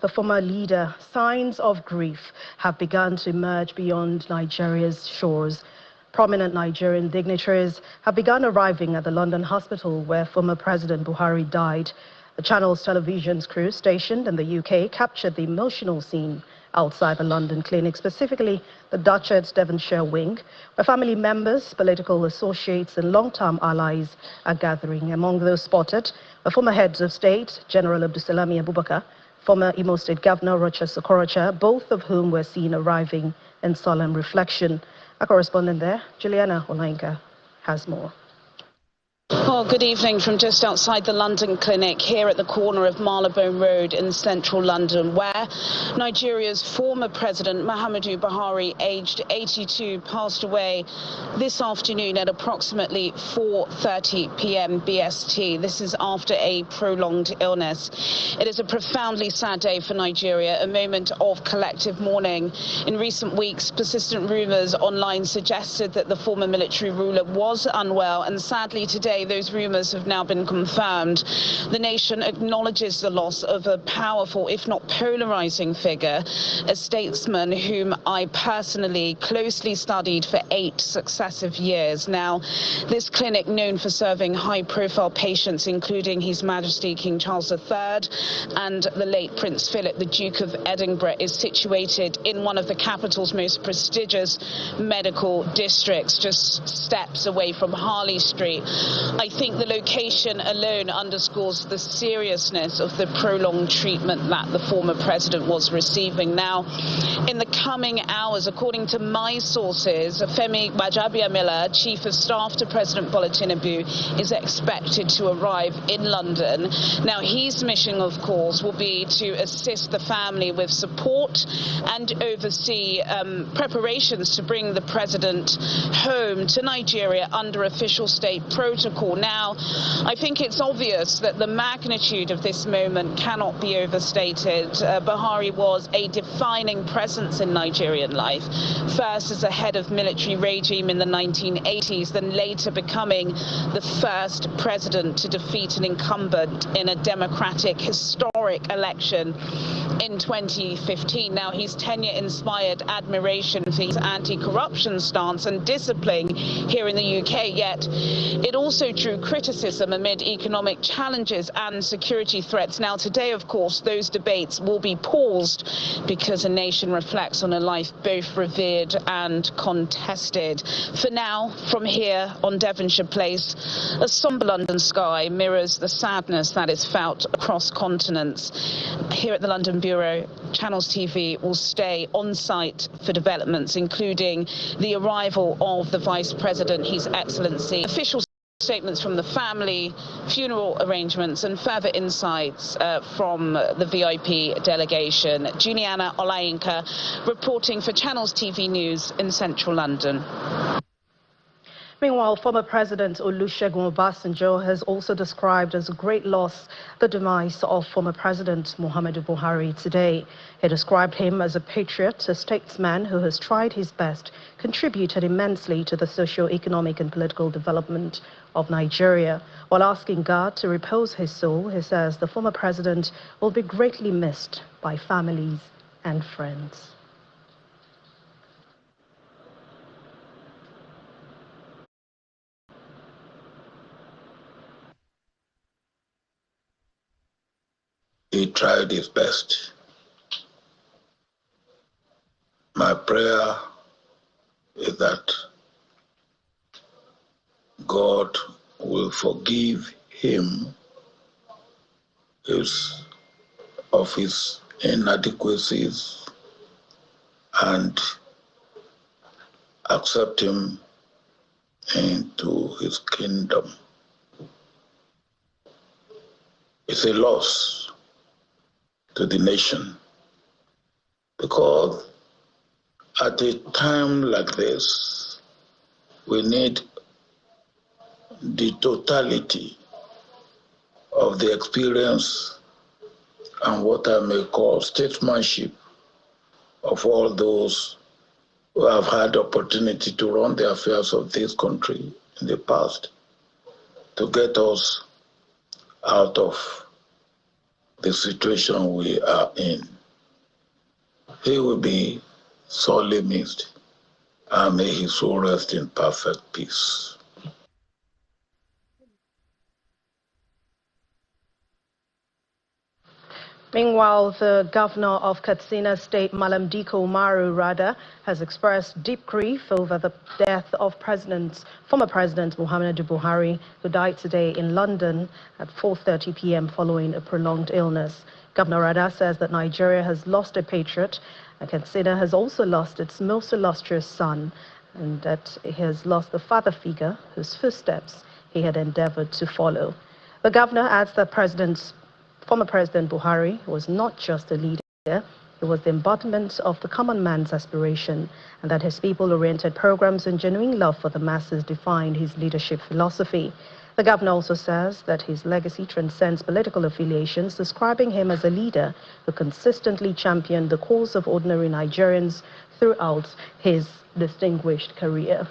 The former leader, signs of grief have begun to emerge beyond Nigeria's shores. Prominent Nigerian dignitaries have begun arriving at the London hospital where former President Buhari died. The channel's television's crew stationed in the UK captured the emotional scene outside the London clinic, specifically the Duchess Devonshire wing, where family members, political associates and long-term allies are gathering. Among those spotted were former heads of state, General Abdulsalami Abubakar, former Imo State Governor Rochas Okorocha, both of whom were seen arriving in solemn reflection. Our correspondent there, Juliana Olainka, has more. Well, good evening from just outside the London clinic here at the corner of Marylebone Road in central London, where Nigeria's former president, Muhammadu Buhari, aged 82, passed away this afternoon at approximately 4:30 p.m. BST. This is after a prolonged illness. It is a profoundly sad day for Nigeria, a moment of collective mourning. In recent weeks, persistent rumors online suggested that the former military ruler was unwell, and sadly today, those rumors have now been confirmed. The nation acknowledges the loss of a powerful, if not polarizing figure, a statesman whom I personally closely studied for 8 successive years. Now, this clinic, known for serving high-profile patients, including His Majesty King Charles III and the late Prince Philip, the Duke of Edinburgh, is situated in one of the capital's most prestigious medical districts, just steps away from Harley Street. I think the location alone underscores the seriousness of the prolonged treatment that the former president was receiving. Now, in the coming hours, according to my sources, Femi Gbajabiamila, Chief of Staff to President Bola TINUBU, is expected to arrive in London. Now, his mission, of course, will be to assist the family with support and oversee preparations to bring the president home to Nigeria under official state protocol. Now, I think it's obvious that the magnitude of this moment cannot be overstated. Buhari was a defining presence in Nigerian life, first as a head of military regime in the 1980s, then later becoming the first president to defeat an incumbent in a democratic, historic election in 2015. Now, his tenure inspired admiration for his anti-corruption stance and discipline here in the UK, yet it also drew criticism amid economic challenges and security threats. Now, today, of course, those debates will be paused because a nation reflects on a life both revered and contested. For now, from here on Devonshire Place, a somber London sky mirrors the sadness that is felt across continents. Here at the London Bureau, Channels TV will stay on site for developments, including the arrival of the Vice President, His Excellency, official statements from the family, funeral arrangements and further insights from the VIP delegation. Juliana Olainka reporting for Channels TV News in central London. Meanwhile, former President Olusegun Obasanjo has also described as a great loss the demise of former President Muhammadu Buhari today. He described him as a patriot, a statesman who has tried his best, contributed immensely to the socio-economic and political development of Nigeria. While asking God to repose his soul, he says the former president will be greatly missed by families and friends. He tried his best. My prayer is that God will forgive him of his inadequacies and accept him into his kingdom. It's a loss to the nation, because at a time like this, we need the totality of the experience and what I may call statesmanship of all those who have had the opportunity to run the affairs of this country in the past, to get us out of the situation we are in. He will be sorely missed, and may his soul rest in perfect peace. Meanwhile, the governor of Katsina State, Malam Dikko has expressed deep grief over the death of former President Muhammadu Buhari, who died today in London at 4:30 p.m. following a prolonged illness. Governor Rada says that Nigeria has lost a patriot, and Katsina has also lost its most illustrious son, and that he has lost the father figure whose footsteps he had endeavored to follow. The governor adds that former President Buhari was not just a leader, he was the embodiment of the common man's aspiration, and that his people-oriented programs and genuine love for the masses defined his leadership philosophy. The governor also says that his legacy transcends political affiliations, describing him as a leader who consistently championed the cause of ordinary Nigerians throughout his distinguished career.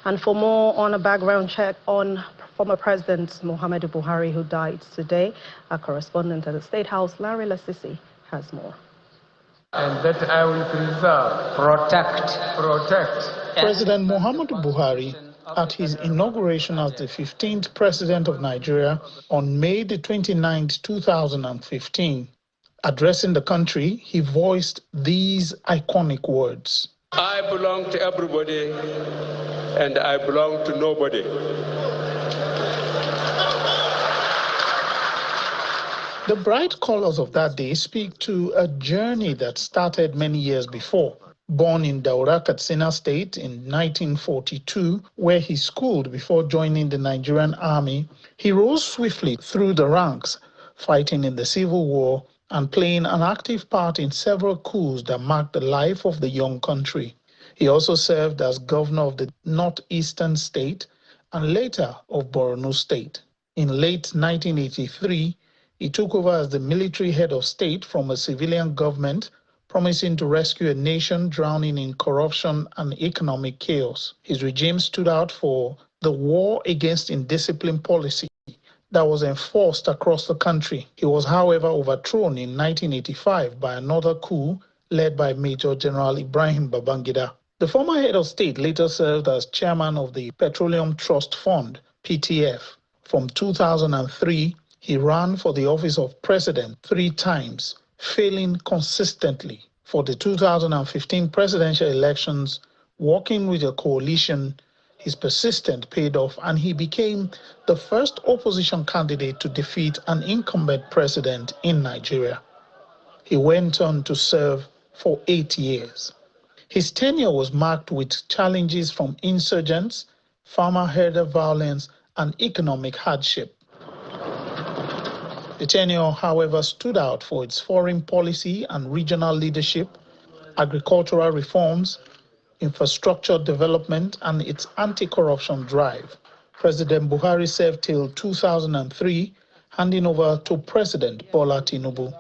And for more on a background check on former President Muhammadu Buhari, who died today, our correspondent at the State House, Larry Lasisi, has more. And that I will preserve, protect. President Muhammadu Buhari, at his inauguration as the 15th President of Nigeria on May the 29th, 2015, addressing the country, he voiced these iconic words. I belong to everybody, and I belong to nobody. The bright colors of that day speak to a journey that started many years before. Born in Daura, Katsina State in 1942, where he schooled before joining the Nigerian army, he rose swiftly through the ranks, fighting in the Civil War and playing an active part in several coups that marked the life of the young country. He also served as governor of the northeastern state and later of Borno State. In late 1983, he took over as the military head of state from a civilian government, promising to rescue a nation drowning in corruption and economic chaos. His regime stood out for the war against indiscipline policy that was enforced across the country. He was, however, overthrown in 1985 by another coup led by Major General Ibrahim Babangida. The former head of state later served as chairman of the Petroleum Trust Fund, PTF. From 2003, he ran for the office of president 3 times, failing consistently. For the 2015 presidential elections, working with a coalition, his persistence paid off and he became the first opposition candidate to defeat an incumbent president in Nigeria. He went on to serve for 8 years. His tenure was marked with challenges from insurgents, farmer-herder violence, and economic hardship. The tenure, however, stood out for its foreign policy and regional leadership, agricultural reforms, infrastructure development, and its anti-corruption drive. President Buhari served till 2003, handing over to President Bola TINUBU.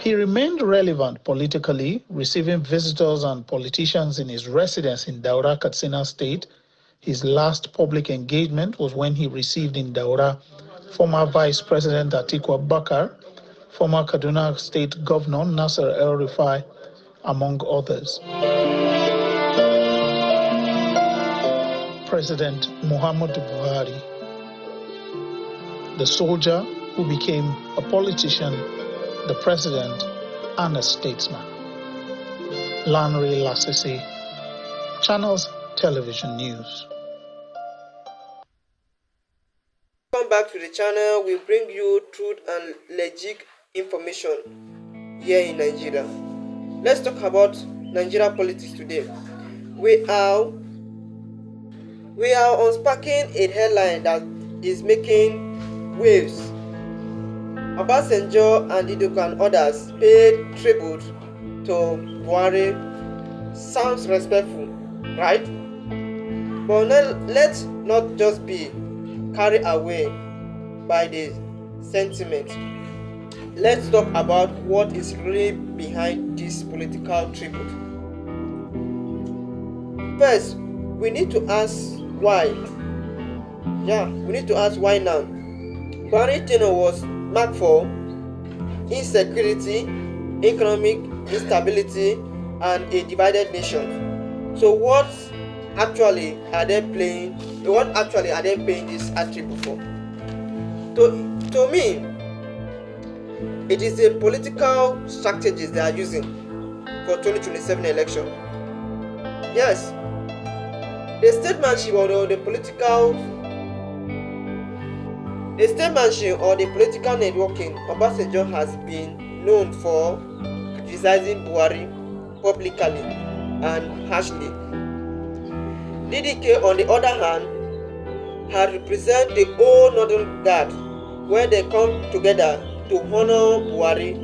He remained relevant politically, receiving visitors and politicians in his residence in Daura, Katsina State. His last public engagement was when he received in Daura former Vice President ATIKU, former Kaduna State Governor Nasser El-Rufai, among others. President Muhammadu Buhari, the soldier who became a politician, the president, and a statesman. Lanre Lasisi, Channels Television News. Welcome back to the channel. We bring you truth and legit information here in Nigeria. Let's talk about Nigeria politics today. We are unsparking a headline that is making waves. Obasanjo and Dikko and others paid tribute to Buhari. Sounds respectful, right? But now let's not just be carried away by the sentiment. Let's talk about what is really behind this political tribute. First, we need to ask why. We need to ask why now. Buhari tenure was marked for insecurity, economic instability, and a divided nation. So what actually are they paying this attribute for? To me, it is a political strategies they are using for 2027 election. Yes, the statesmanship or the political networking, Obasanjo has been known for criticizing Buhari publicly and harshly. Dikko, on the other hand, had represented the whole Northern Guard when they come together to honor Buhari.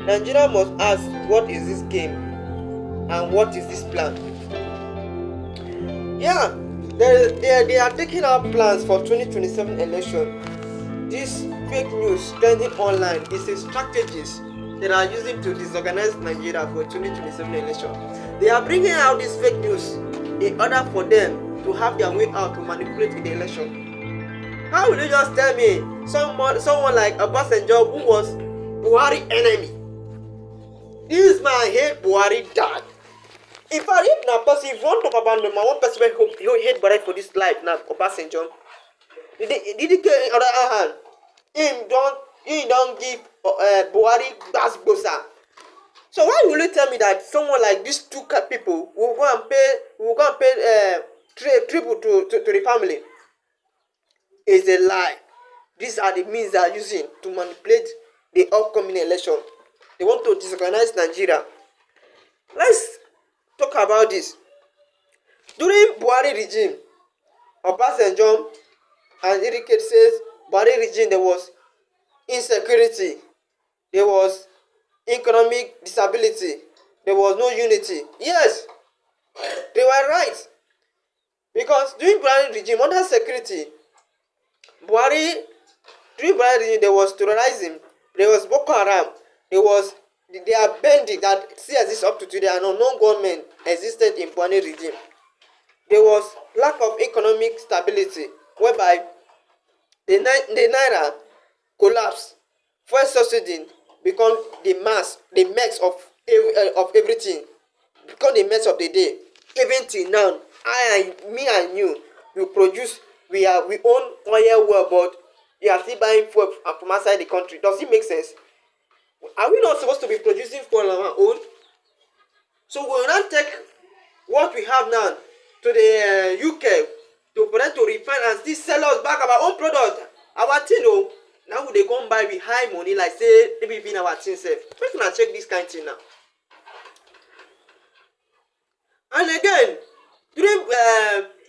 Nigeria must ask, what is this game and what is this plan? They are taking out plans for 2027 election. This fake news trending online is a strategies that are using to disorganize Nigeria for 2027 election. They are bringing out this fake news in order for them to have their way out to manipulate in the election. How will you just tell me someone like Obasanjo, who was Buhari enemy? This man hate Buhari dad. If I hate now person, if you want to talk about number one person who hate Buhari for this life now, Obasanjo. Dikko on the other hand, he don't give Buhari basbosa. So why will you tell me that someone like these two people will go and pay tribute to the family? Is a lie. These are the means they are using to manipulate the upcoming election. They want to disorganize Nigeria. Let's talk about this. During Buhari regime, Obasanjo and Dikko says Buhari regime there was insecurity, there was economic disability, there was no unity. Yes, they were right. Because during Buhari regime, under security, during Buhari regime, there was terrorism, there was Boko Haram, there are bandits that still exist up to today, and unknown government existed in Buhari regime. There was lack of economic stability, whereby the naira collapsed. Fuel subsidy become the mess of everything, become the mess of the day. Even till now, me and you, we own oil well, but we are still buying fuel from outside the country. Does it make sense? Are we not supposed to be producing fuel on our own? So we will not take what we have now to the UK for them to refine and still sell us back our own product. Our thing, now they go and buy with high money, like say they be in our thing safe. Make una check this kind of thing now. And again, during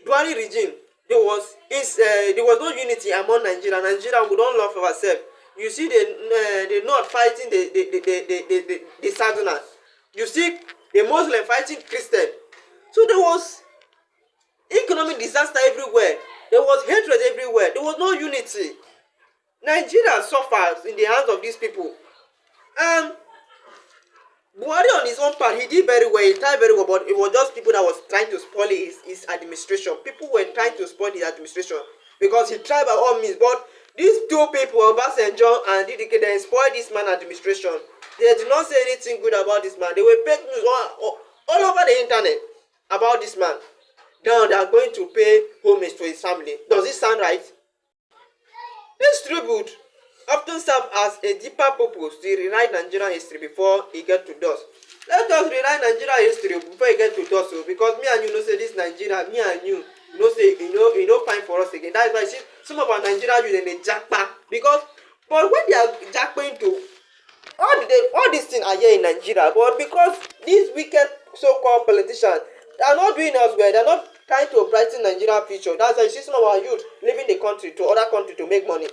Buhari regime, there was no unity among Nigeria. Nigeria, we don't love ourselves. You see the North fighting the Southerners. You see the Muslim fighting Christian. So there was economic disaster everywhere. There was hatred everywhere. There was no unity. Nigeria suffers in the hands of these people. Buhari on his own part, he did very well, he tried very well, but it was just people that was trying to spoil his administration. People were trying to spoil his administration because he tried by all means. But these two people, Obasanjo and Dikko, they spoiled this man's administration. They did not say anything good about this man. They were fake news all over the internet about this man. Now they are going to pay homage to his family. Does it sound right? This tribute often serves as a deeper purpose to rewrite Nigerian history before it gets to dust. Let us rewrite Nigerian history before it gets to dust, because me and you know say this Nigeria, me and you know say you know fine for us again. That is why see some of our Nigerian youth they jackpot but when they are jackpotting to all these things are here in Nigeria, but because these wicked so-called politicians they are not doing us well, they are not trying to brighten Nigerian future. That's why you see some of our youth leaving the country to other country to make money.